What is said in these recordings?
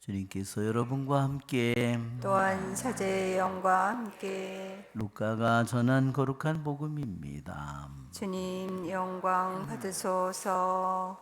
주님께서 여러분과 함께 또한 사제의 영과 함께 루카가 전한 거룩한 복음입니다. 주님 영광 받으소서.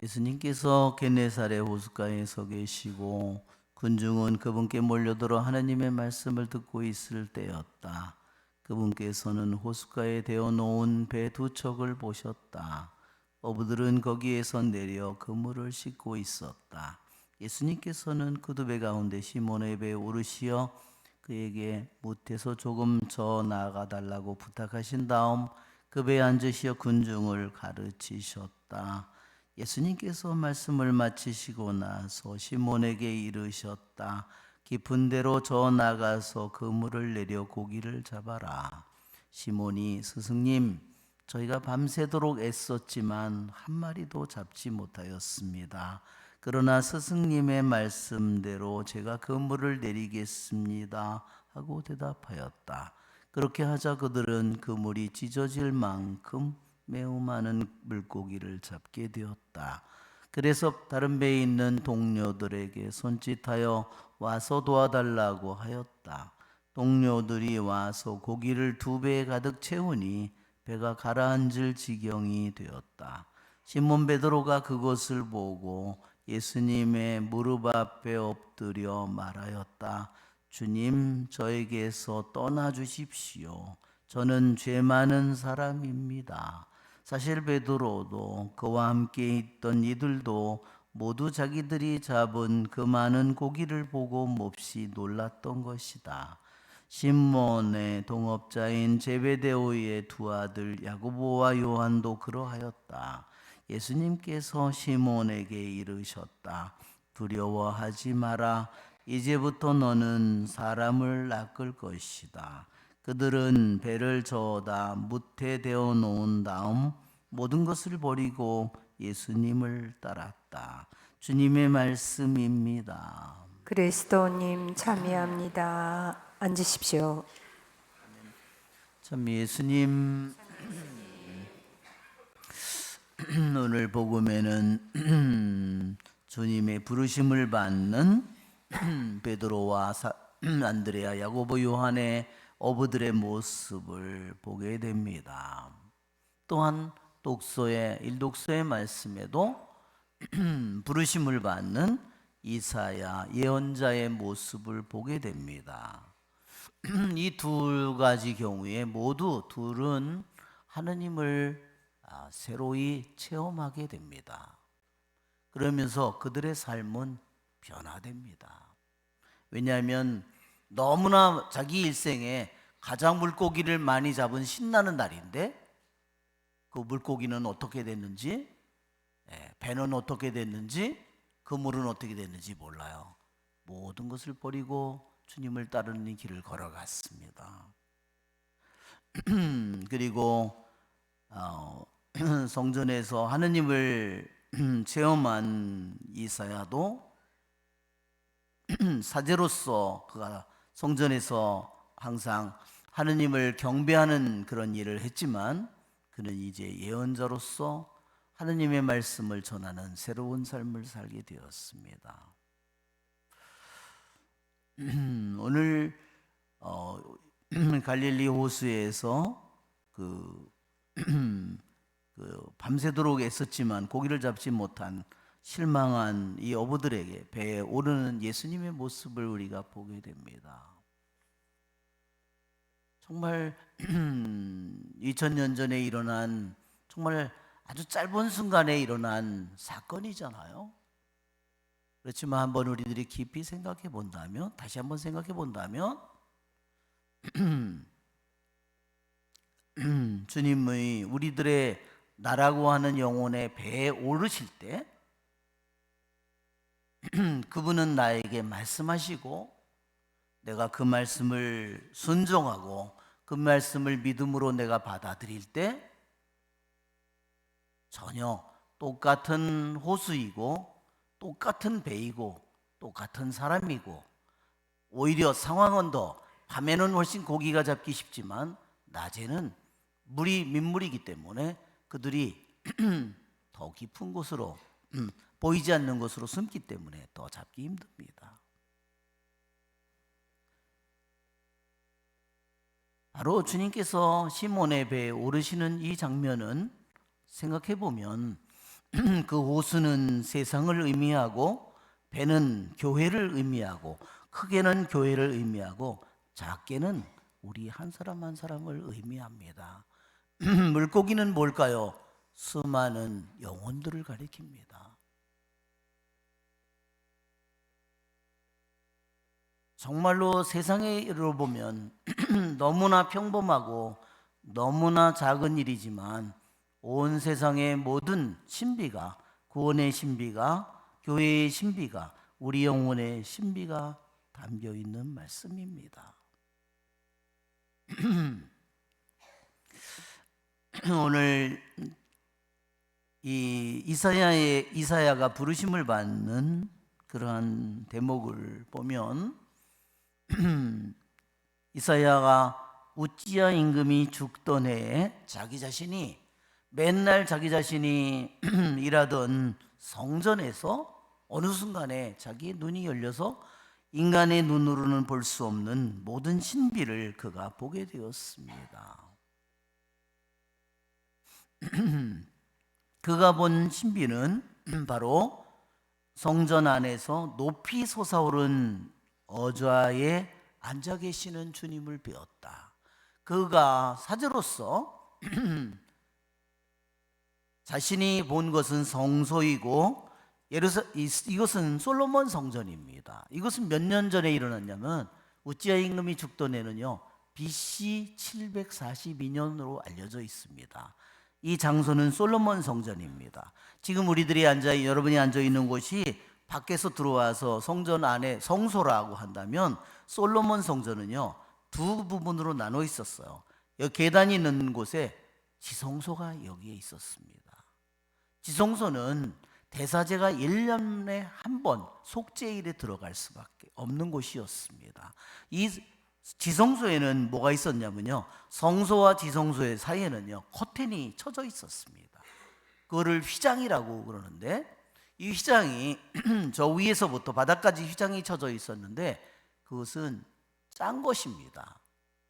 예수님께서 게네사렛 호숫가에 서 계시고 군중은 그분께 몰려들어 하나님의 말씀을 듣고 있을 때였다. 그분께서는 호숫가에 대어 놓은 배 두 척을 보셨다. 어부들은 거기에서 내려 그물을 싣고 있었다. 예수님께서는 그 두 배 가운데 시몬의 배에 오르시어 그에게 못에서 조금 저 나아가 달라고 부탁하신 다음 그 배에 앉으시어 군중을 가르치셨다. 예수님께서 말씀을 마치시고 나서 시몬에게 이르셨다. 깊은 데로 저 나가서 그물을 내려 고기를 잡아라. 시몬이 스승님, 저희가 밤새도록 애썼지만 한 마리도 잡지 못하였습니다. 그러나 스승님의 말씀대로 제가 그물을 내리겠습니다 하고 대답하였다. 그렇게 하자 그들은 그물이 찢어질 만큼 매우 많은 물고기를 잡게 되었다. 그래서 다른 배에 있는 동료들에게 손짓하여 와서 도와달라고 하였다. 동료들이 와서 고기를 두 배에 가득 채우니 배가 가라앉을 지경이 되었다. 시몬 베드로가 그것을 보고 예수님의 무릎 앞에 엎드려 말하였다. 주님, 저에게서 떠나 주십시오. 저는 죄 많은 사람입니다. 사실 베드로도 그와 함께 있던 이들도 모두 자기들이 잡은 그 많은 고기를 보고 몹시 놀랐던 것이다. 시몬의 동업자인 제베데오의 두 아들 야고보와 요한도 그러하였다. 예수님께서 시몬에게 이르셨다. 두려워하지 마라. 이제부터 너는 사람을 낚을 것이다. 그들은 배를 저어다 무태 대어 놓은 다음 모든 것을 버리고 예수님을 따랐다. 주님의 말씀입니다. 그리스도님 참여합니다. 앉으십시오. 참 예수님 오늘 복음에는 주님의 부르심을 받는 베드로와 안드레아, 야고보, 요한의 어부들의 모습을 보게 됩니다. 또한 일독서의 말씀에도 부르심을 받는 이사야 예언자의 모습을 보게 됩니다. 이 두 가지 경우에 모두 둘은 하느님을 새로이 체험하게 됩니다. 그러면서 그들의 삶은 변화됩니다. 왜냐하면 너무나 자기 일생에 가장 물고기를 많이 잡은 신나는 날인데 그 물고기는 어떻게 됐는지, 배는 어떻게 됐는지, 그물은 어떻게 됐는지 몰라요. 모든 것을 버리고 주님을 따르는 길을 걸어갔습니다. 그리고 성전에서 하느님을 체험한 이사야도 사제로서 그가 성전에서 항상 하느님을 경배하는 그런 일을 했지만 그는 이제 예언자로서 하느님의 말씀을 전하는 새로운 삶을 살게 되었습니다. 오늘 갈릴리 호수에서 밤새도록 애썼지만 고기를 잡지 못한 실망한 이 어부들에게 배에 오르는 예수님의 모습을 우리가 보게 됩니다. 정말 2000년 전에 일어난 정말 아주 짧은 순간에 일어난 사건이잖아요. 그렇지만 한번 우리들이 깊이 생각해 본다면, 다시 한번 생각해 본다면 주님의 우리들의 나라고 하는 영혼의 배에 오르실 때 그분은 나에게 말씀하시고 내가 그 말씀을 순종하고 그 말씀을 믿음으로 내가 받아들일 때 전혀 똑같은 호수이고 똑같은 배이고 똑같은 사람이고, 오히려 상황은 더 밤에는 훨씬 고기가 잡기 쉽지만 낮에는 물이 민물이기 때문에 그들이 더 깊은 곳으로 보이지 않는 곳으로 숨기 때문에 더 잡기 힘듭니다. 바로 주님께서 시몬의 배에 오르시는 이 장면은 생각해 보면 그 호수는 세상을 의미하고 배는 교회를 의미하고, 크게는 교회를 의미하고 작게는 우리 한 사람 한 사람을 의미합니다. 물고기는 뭘까요? 수많은 영혼들을 가리킵니다. 정말로 세상으로 보면 너무나 평범하고 너무나 작은 일이지만 온 세상의 모든 신비가, 구원의 신비가, 교회의 신비가, 우리 영혼의 신비가 담겨 있는 말씀입니다. 오늘 이 이사야가 부르심을 받는 그러한 대목을 보면 이사야가 우찌야 임금이 죽던 해에 맨날 자기 자신이 일하던 성전에서 어느 순간에 자기의 눈이 열려서 인간의 눈으로는 볼 수 없는 모든 신비를 그가 보게 되었습니다. 그가 본 신비는 바로 성전 안에서 높이 솟아오른 어좌에 앉아 계시는 주님을 배웠다. 그가 사제로서 자신이 본 것은 성소이고, 이것은 솔로몬 성전입니다. 이것은 몇 년 전에 일어났냐면 우찌야 임금이 죽던 해는요 BC 742년으로 알려져 있습니다. 이 장소는 솔로몬 성전입니다. 지금 여러분이 앉아 있는 곳이 밖에서 들어와서 성전 안에 성소라고 한다면, 솔로몬 성전은요 두 부분으로 나눠 있었어요. 여기 계단이 있는 곳에 지성소가 여기에 있었습니다. 지성소는 대사제가 1년에 한 번 속죄일에 들어갈 수밖에 없는 곳이었습니다. 이 지성소에는 뭐가 있었냐면요, 성소와 지성소의 사이에는요 커튼이 쳐져 있었습니다. 그거를 휘장이라고 그러는데, 이 휘장이 저 위에서부터 바닥까지 휘장이 쳐져 있었는데 그것은 짠 것입니다.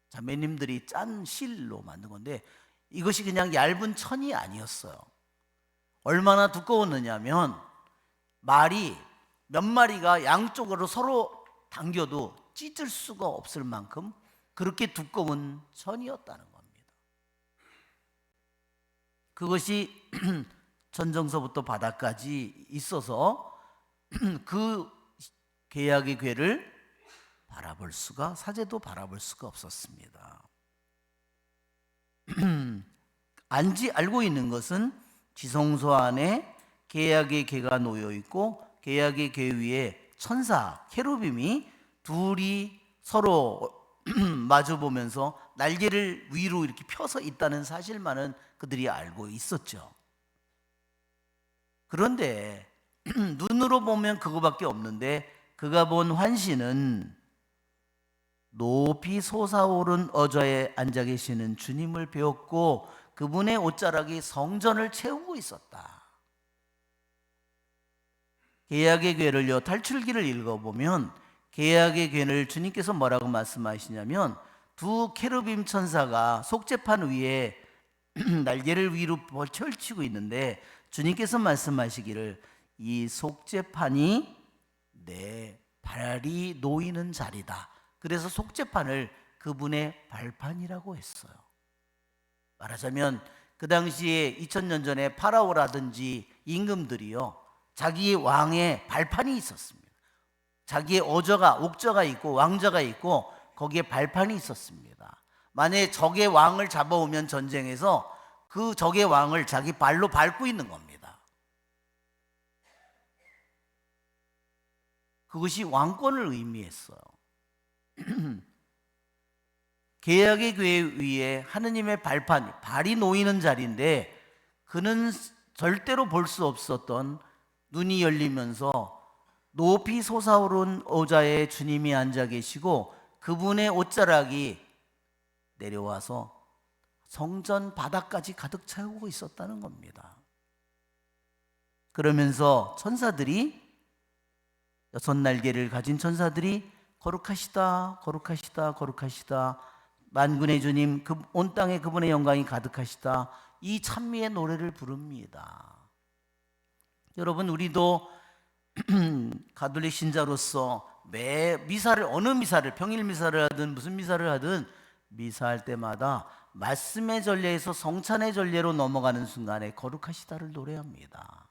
자매님들이 짠 실로 만든 건데 이것이 그냥 얇은 천이 아니었어요. 얼마나 두꺼웠느냐면 말이 몇 마리가 양쪽으로 서로 당겨도 찢을 수가 없을 만큼 그렇게 두꺼운 천이었다는 겁니다. 그것이 전정서부터 바닥까지 있어서 그 계약의 궤를 사제도 바라볼 수가 없었습니다. 알고 있는 것은 지성소 안에 계약의 궤가 놓여 있고, 계약의 궤 위에 천사 케루빔이 둘이 서로 마주 보면서 날개를 위로 이렇게 펴서 있다는 사실만은 그들이 알고 있었죠. 그런데 눈으로 보면 그거밖에 없는데, 그가 본 환신은 높이 솟아오른 어좌에 앉아 계시는 주님을 배웠고, 그분의 옷자락이 성전을 채우고 있었다. 계약의 궤를요, 탈출기를 읽어보면 계약의 궤를 주님께서 뭐라고 말씀하시냐면, 두 케루빔 천사가 속죄판 위에 날개를 위로 펼치고 있는데 주님께서 말씀하시기를, 이 속죄판이 내 발이 놓이는 자리다. 그래서 속죄판을 그분의 발판이라고 했어요. 말하자면 그 당시에 2000년 전에 파라오라든지 임금들이요, 자기 왕의 발판이 있었습니다. 자기의 옥저가 있고 왕저가 있고 거기에 발판이 있었습니다. 만약에 적의 왕을 잡아오면 전쟁에서 그 적의 왕을 자기 발로 밟고 있는 겁니다. 그것이 왕권을 의미했어요. 계약의 궤 위에 하느님의 발이 놓이는 자리인데, 그는 절대로 볼 수 없었던 눈이 열리면서 높이 솟아오른 의자에 주님이 앉아 계시고 그분의 옷자락이 내려와서 성전 바닥까지 가득 채우고 있었다는 겁니다. 그러면서 천사들이, 6날개를 가진 천사들이 거룩하시다 거룩하시다 거룩하시다, 만군의 주님 온 땅에 그분의 영광이 가득하시다, 이 찬미의 노래를 부릅니다. 여러분, 우리도 가톨릭 신자로서 매 미사를, 어느 미사를, 평일 미사를 하든 무슨 미사를 하든 미사할 때마다 말씀의 전례에서 성찬의 전례로 넘어가는 순간에 거룩하시다를 노래합니다.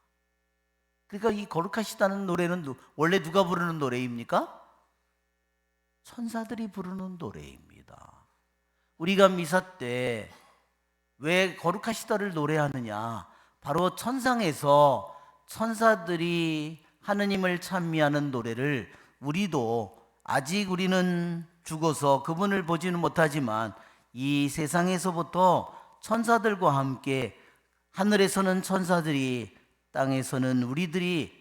그러니까 이 거룩하시다는 노래는 원래 누가 부르는 노래입니까? 천사들이 부르는 노래입니다. 우리가 미사 때 왜 거룩하시다를 노래하느냐? 바로 천상에서 천사들이 하느님을 찬미하는 노래를 우리도, 아직 우리는 죽어서 그분을 보지는 못하지만 이 세상에서부터 천사들과 함께, 하늘에서는 천사들이, 땅에서는 우리들이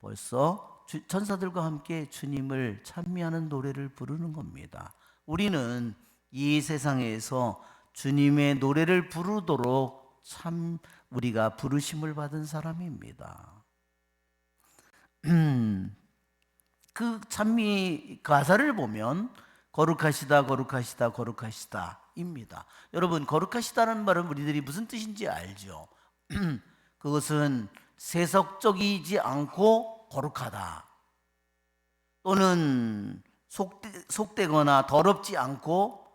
벌써 천사들과 함께 주님을 찬미하는 노래를 부르는 겁니다. 우리는 이 세상에서 주님의 노래를 부르도록 참 우리가 부르심을 받은 사람입니다. 그 찬미 가사를 보면 거룩하시다 거룩하시다 거룩하시다 입니다. 여러분, 거룩하시다는 말은 우리들이 무슨 뜻인지 알죠? 그것은 세속적이지 않고 거룩하다, 또는 속되거나 더럽지 않고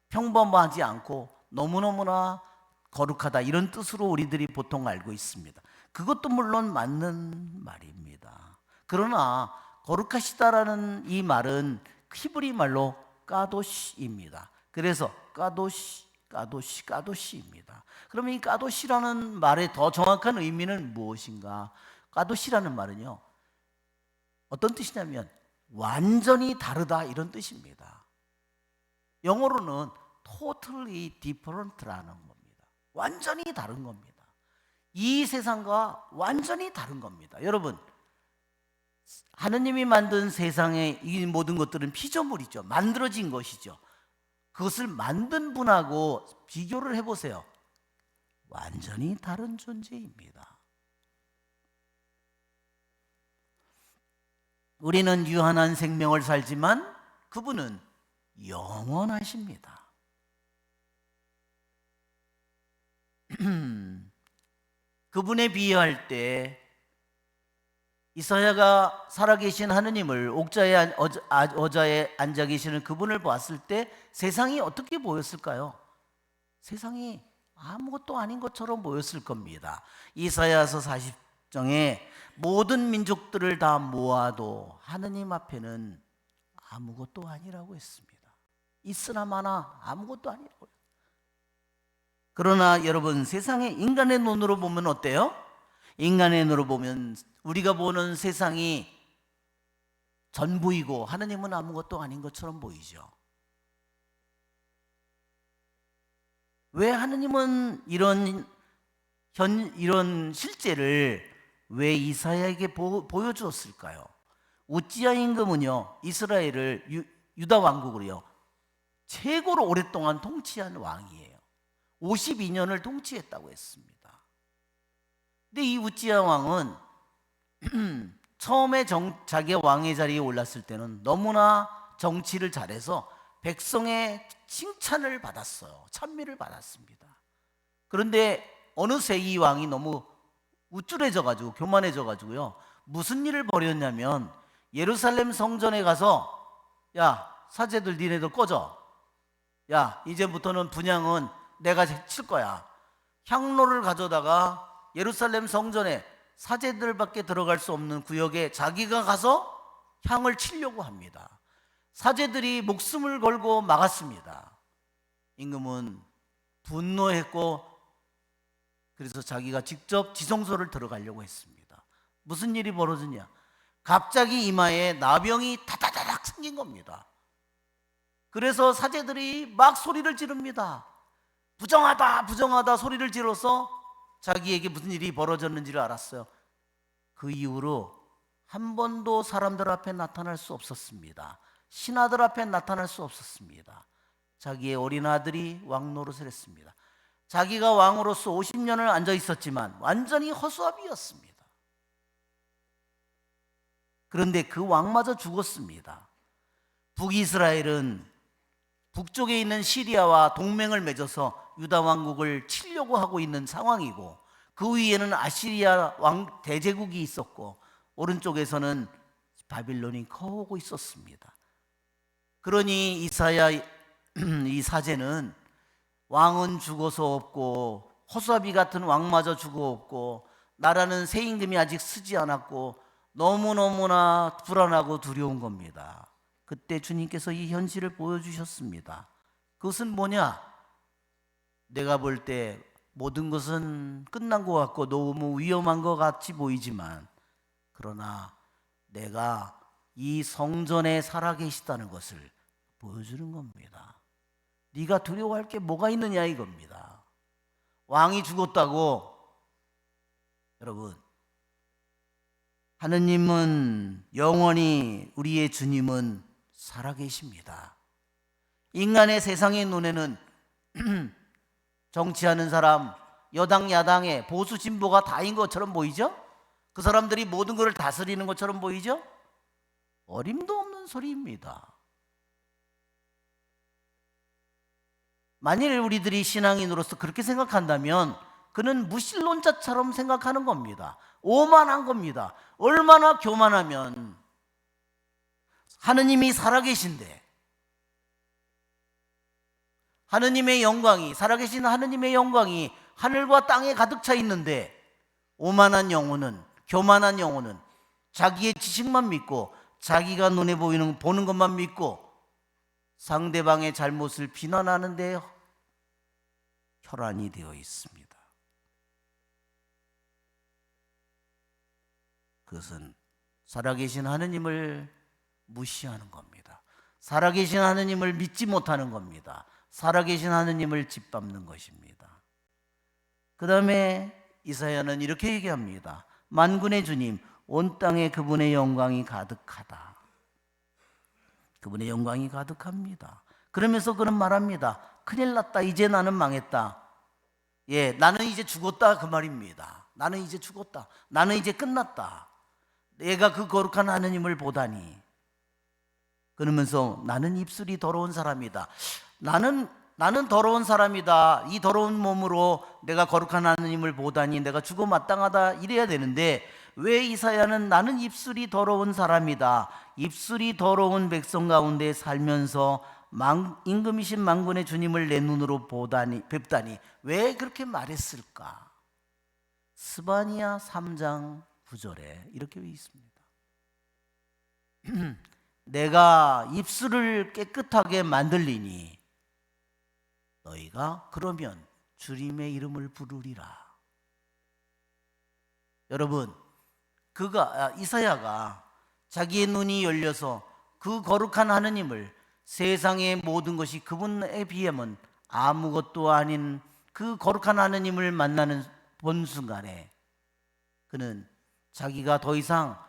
평범하지 않고 너무너무나 거룩하다, 이런 뜻으로 우리들이 보통 알고 있습니다. 그것도 물론 맞는 말입니다. 그러나 거룩하시다라는 이 말은 히브리 말로 까도시입니다. 그래서 까도시입니다. 그러면 이 까도시라는 말의 더 정확한 의미는 무엇인가? 까도시라는 말은요, 어떤 뜻이냐면 완전히 다르다, 이런 뜻입니다. 영어로는 totally different라는 겁니다. 완전히 다른 겁니다. 이 세상과 완전히 다른 겁니다. 여러분, 하느님이 만든 세상의 이 모든 것들은 피조물이죠. 만들어진 것이죠. 그것을 만든 분하고 비교를 해보세요. 완전히 다른 존재입니다. 우리는 유한한 생명을 살지만 그분은 영원하십니다. 그분에 비유할 때 이사야가 살아계신 하느님을, 어자에 앉아 계시는 그분을 봤을 때 세상이 어떻게 보였을까요? 세상이 아무것도 아닌 것처럼 보였을 겁니다. 이사야서 40장에 모든 민족들을 다 모아도 하느님 앞에는 아무것도 아니라고 했습니다. 있으나 마나 아무것도 아니라고. 그러나 여러분, 세상의 인간의 눈으로 보면 어때요? 인간의 눈으로 보면 우리가 보는 세상이 전부이고 하느님은 아무것도 아닌 것처럼 보이죠. 왜 하느님은 이런 실제를 왜 이사야에게 보여주었을까요? 우찌야 임금은요, 이스라엘을, 유다 왕국을요 최고로 오랫동안 통치한 왕이에요. 52년을 통치했다고 했습니다. 근데 이 우찌야 왕은 처음에 자기 왕의 자리에 올랐을 때는 너무나 정치를 잘해서 백성의 칭찬을 받았어요. 찬미를 받았습니다. 그런데 어느새 이 왕이 너무 우쭐해져가지고, 교만해져가지고요, 무슨 일을 벌였냐면 예루살렘 성전에 가서, 야, 사제들 니네들 꺼져. 야, 이제부터는 분향은 내가 칠 거야. 향로를 가져다가 예루살렘 성전에 사제들밖에 들어갈 수 없는 구역에 자기가 가서 향을 치려고 합니다. 사제들이 목숨을 걸고 막았습니다. 임금은 분노했고, 그래서 자기가 직접 지성소를 들어가려고 했습니다. 무슨 일이 벌어지냐? 갑자기 이마에 나병이 다다다닥 생긴 겁니다. 그래서 사제들이 막 소리를 지릅니다. 부정하다 부정하다 소리를 지르서 자기에게 무슨 일이 벌어졌는지를 알았어요. 그 이후로 한 번도 사람들 앞에 나타날 수 없었습니다. 신하들 앞에 나타날 수 없었습니다. 자기의 어린 아들이 왕 노릇을 했습니다. 자기가 왕으로서 50년을 앉아 있었지만 완전히 허수아비였습니다. 그런데 그 왕마저 죽었습니다. 북이스라엘은 북쪽에 있는 시리아와 동맹을 맺어서 유다 왕국을 치려고 하고 있는 상황이고, 그 위에는 아시리아 왕 대제국이 있었고, 오른쪽에서는 바빌론이 커오고 있었습니다. 그러니 이사야 이 사제는 왕은 죽어서 없고 허수아비 같은 왕마저 죽어 없고 나라는 새 임금이 아직 쓰지 않았고 너무너무나 불안하고 두려운 겁니다. 그때 주님께서 이 현실을 보여주셨습니다. 그것은 뭐냐? 내가 볼 때 모든 것은 끝난 것 같고 너무 위험한 것 같이 보이지만, 그러나 내가 이 성전에 살아계시다는 것을 보여주는 겁니다. 네가 두려워할 게 뭐가 있느냐 이겁니다. 왕이 죽었다고. 여러분, 하느님은 영원히, 우리의 주님은 살아계십니다. 인간의 세상의 눈에는 정치하는 사람, 여당 야당의 보수 진보가 다인 것처럼 보이죠? 그 사람들이 모든 것을 다스리는 것처럼 보이죠? 어림도 없는 소리입니다. 만일 우리들이 신앙인으로서 그렇게 생각한다면 그는 무신론자처럼 생각하는 겁니다. 오만한 겁니다. 얼마나 교만하면, 하느님이 살아계신데, 하느님의 영광이, 살아계신 하느님의 영광이 하늘과 땅에 가득 차 있는데, 오만한 영혼은, 교만한 영혼은 자기의 지식만 믿고 자기가 눈에 보는 것만 믿고 상대방의 잘못을 비난하는 데 혈안이 되어 있습니다. 그것은 살아계신 하느님을 무시하는 겁니다. 살아계신 하느님을 믿지 못하는 겁니다. 살아계신 하느님을 짓밟는 것입니다. 그 다음에 이사야는 이렇게 얘기합니다. 만군의 주님, 온 땅에 그분의 영광이 가득하다. 그분의 영광이 가득합니다. 그러면서 그는 말합니다. 큰일 났다. 이제 나는 망했다. 예, 나는 이제 죽었다 그 말입니다. 나는 이제 죽었다. 나는 이제 끝났다. 내가 그 거룩한 하느님을 보다니. 그러면서 나는 입술이 더러운 사람이다. 나는 더러운 사람이다. 이 더러운 몸으로 내가 거룩한 하느님을 보다니 내가 죽어 마땅하다 이래야 되는데, 왜 이사야는 나는 입술이 더러운 사람이다, 입술이 더러운 백성 가운데 살면서 임금이신 만군의 주님을 내 눈으로 뵙다니 왜 그렇게 말했을까? 스바냐 3장 9절에 이렇게 있습니다. 내가 입술을 깨끗하게 만들리니 너희가 그러면 주님의 이름을 부르리라. 여러분, 이사야가 자기의 눈이 열려서 그 거룩한 하느님을, 세상의 모든 것이 그분에 비하면 아무것도 아닌 그 거룩한 하느님을 본 순간에 그는 자기가 더 이상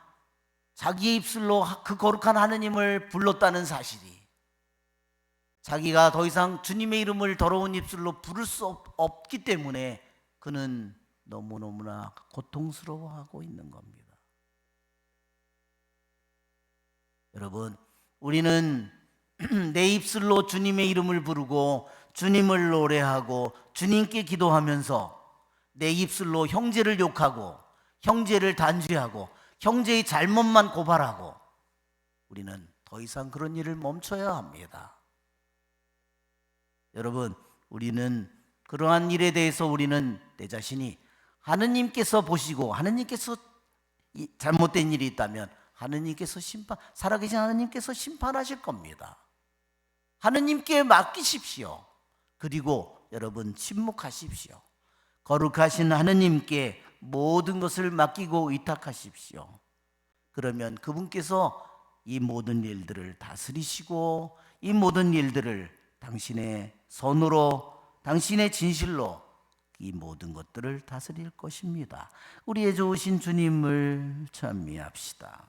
자기의 입술로 그 거룩한 하느님을 불렀다는 사실이, 자기가 더 이상 주님의 이름을 더러운 입술로 부를 수 없기 때문에 그는 너무너무나 고통스러워하고 있는 겁니다. 여러분, 우리는 내 입술로 주님의 이름을 부르고 주님을 노래하고 주님께 기도하면서 내 입술로 형제를 욕하고 형제를 단죄하고 형제의 잘못만 고발하고, 우리는 더 이상 그런 일을 멈춰야 합니다. 여러분, 우리는 그러한 일에 대해서 우리는 내 자신이 하느님께서 보시고, 하느님께서 잘못된 일이 있다면 하느님께서 살아계신 하느님께서 심판하실 겁니다. 하느님께 맡기십시오. 그리고 여러분, 침묵하십시오. 거룩하신 하느님께 모든 것을 맡기고 의탁하십시오. 그러면 그분께서 이 모든 일들을 다스리시고 이 모든 일들을 당신의 손으로, 당신의 진실로 이 모든 것들을 다스릴 것입니다. 우리의 좋으신 주님을 찬미합시다.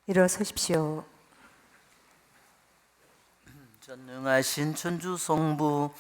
일어서십시오. 전능하신 천주 성부